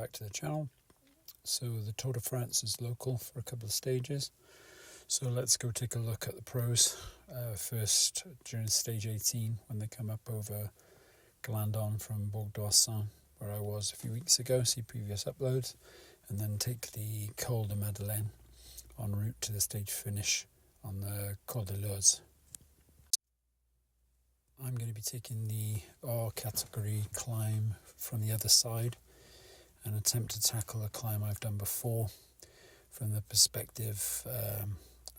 back to the channel. So the Tour de France is local for a couple of stages, so let's go take a look at the pros. First during stage 18 when they come up over Glandon from Bourg d'Oisson, where I was a few weeks ago, see previous uploads, and then take the Col de Madeleine en route to the stage finish on the Col de Loz. I'm going to be taking the R category climb from the other side and attempt to tackle a climb I've done before from the perspective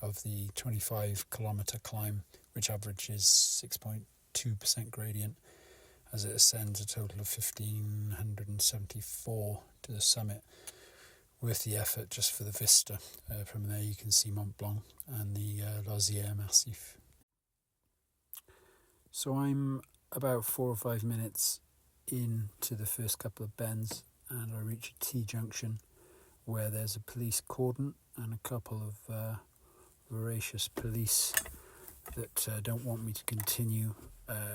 of the 25 kilometre climb, which averages 6.2% gradient as it ascends a total of 1,574 to the summit. Worth the effort just for the vista. From there you can see Mont Blanc and the Losière Massif. So I'm about 4 or 5 minutes into the first couple of bends, and I reach a T-junction where there's a police cordon and a couple of voracious police that don't want me to continue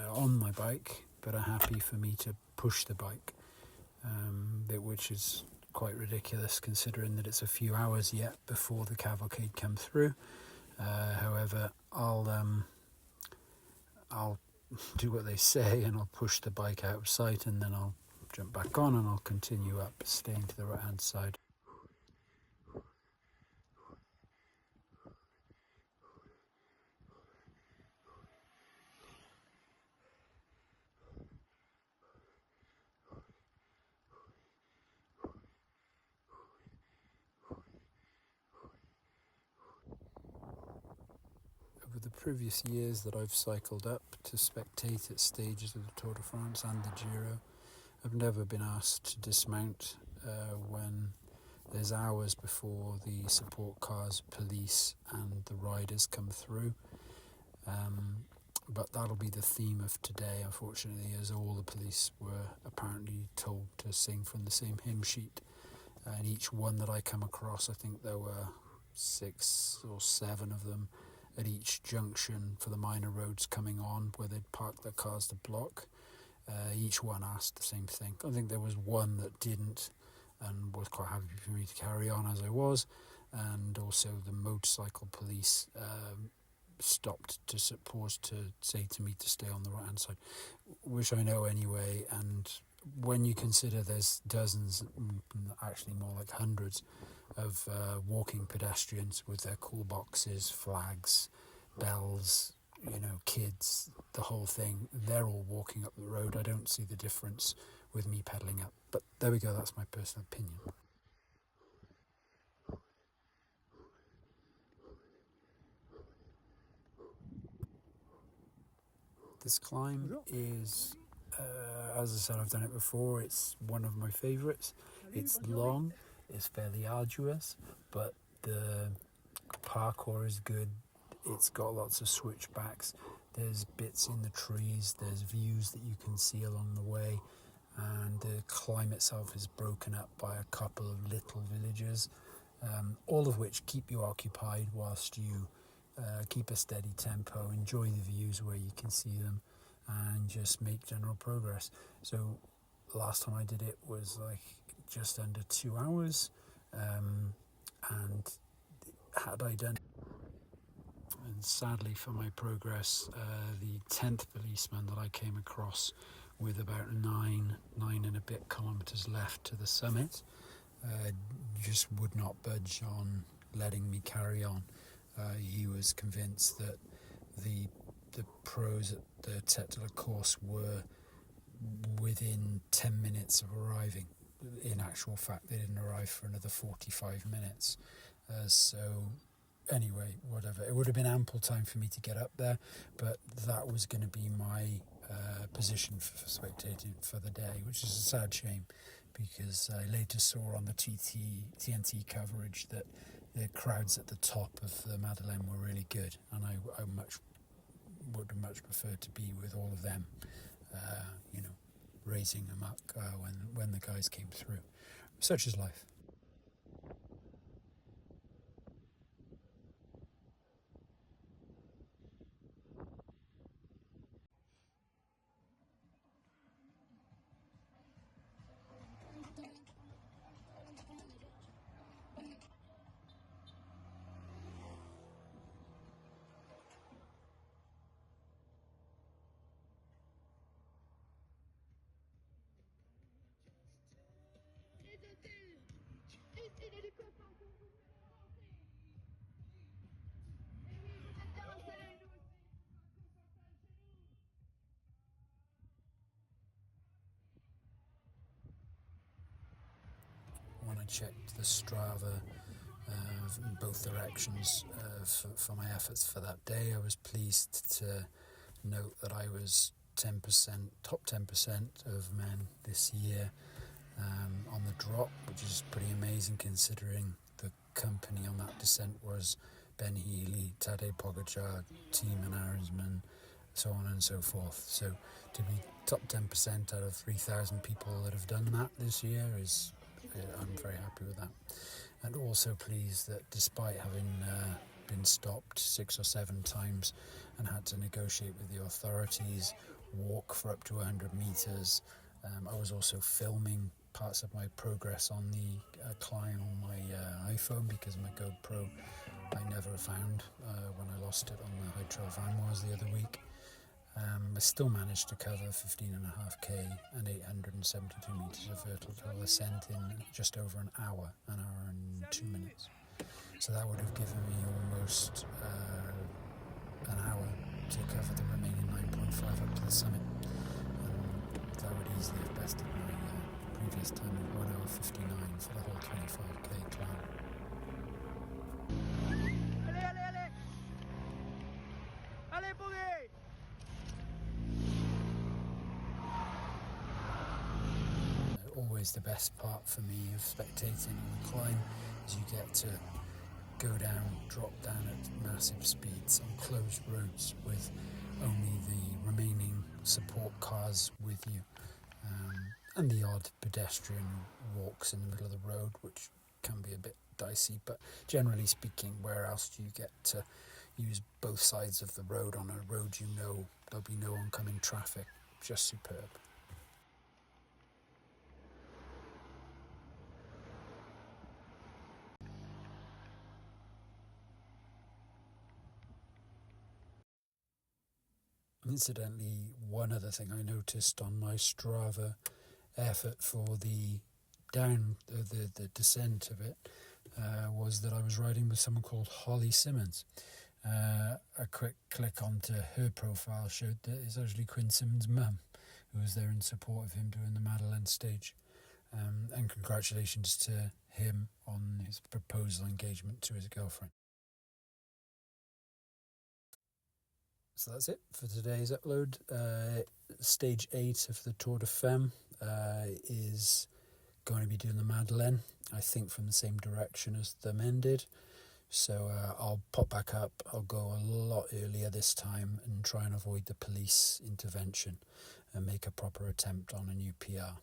on my bike, but are happy for me to push the bike, which is quite ridiculous considering that it's a few hours yet before the cavalcade come through. However, I'll do what they say and I'll push the bike out of sight, and then I'll jump back on and I'll continue up, staying to the right hand side. Over the previous years that I've cycled up to spectate at stages of the Tour de France and the Giro, I've never been asked to dismount when there's hours before the support cars, police and the riders come through. But that'll be the theme of today, unfortunately, as all the police were apparently told to sing from the same hymn sheet. And each one that I come across, I think there were 6 or 7 of them at each junction for the minor roads coming on where they'd park their cars to block. Each one asked the same thing. I think there was one that didn't and was quite happy for me to carry on as I was, and also the motorcycle police stopped to pause to say to me to stay on the right hand side, which I know anyway. And when you consider there's dozens, actually more like hundreds of walking pedestrians with their cool boxes, flags, bells, kids, the whole thing, they're all walking up the road. I don't see the difference with me pedalling up, but there we go, that's my personal opinion. This climb is, as I said, I've done it before, it's one of my favourites. It's long, it's fairly arduous, but the parkour is good. It's got lots of switchbacks, there's bits in the trees, there's views that you can see along the way, and the climb itself is broken up by a couple of little villages, all of which keep you occupied whilst you keep a steady tempo, enjoy the views where you can see them, and just make general progress. So last time I did it was like just under 2 hours, and had I done, and sadly for my progress, the 10th policeman that I came across with about 9 and a bit kilometres left to the summit just would not budge on letting me carry on. He was convinced that the pros at the Tête de la Course were within 10 minutes of arriving. In actual fact, they didn't arrive for another 45 minutes. So anyway, whatever. It would have been ample time for me to get up there, but that was going to be my position for spectating for the day, which is a sad shame, because I later saw on the TNT coverage that the crowds at the top of the Madeleine were really good, and I would have much preferred to be with all of them, raising amok when the guys came through. Such is life. When I checked the Strava in both directions for my efforts for that day, I was pleased to note that I was 10%, top 10% of men this year on the drop, which is pretty amazing considering the company on that descent was Ben Healy, Tadej Pogacar, Cima, so on and so forth. So to be top 10% out of 3,000 people that have done that this year I'm very happy with that. And also pleased that despite having been stopped 6 or 7 times and had to negotiate with the authorities, walk for up to 100 metres, I was also filming parts of my progress on the climb on my iPhone, because my GoPro I never found when I lost it on the High Trail Van the other week. I still managed to cover 15.5k and 872 metres of vertical ascent in just over an hour and 2 minutes. So that would have given me almost an hour to cover the remaining 9.5 up to the summit. That would easily have bested my previous time of 1 hour 59 for the whole 25k climb. Allez, boogie! Always the best part for me of spectating on the climb is you get to go down, drop down at massive speeds on closed roads with only the remaining support cars with you, and the odd pedestrian walks in the middle of the road, which can be a bit dicey, but generally speaking, where else do you get to use both sides of the road on a road you know there'll be no oncoming traffic? Just superb. Incidentally, one other thing I noticed on my Strava effort for the the descent of it was that I was riding with someone called Holly Simmons. A quick click onto her profile showed that it's actually Quinn Simmons' mum who was there in support of him doing the Madeleine stage. And congratulations to him on his proposal engagement to his girlfriend. So that's it for today's upload. Stage 8 of the Tour de Femme is going to be doing the Madeleine, I think from the same direction as the men did. So I'll pop back up. I'll go a lot earlier this time and try and avoid the police intervention and make a proper attempt on a new PR.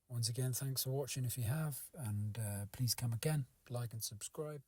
Once again, thanks for watching if you have, and please come again, like and subscribe.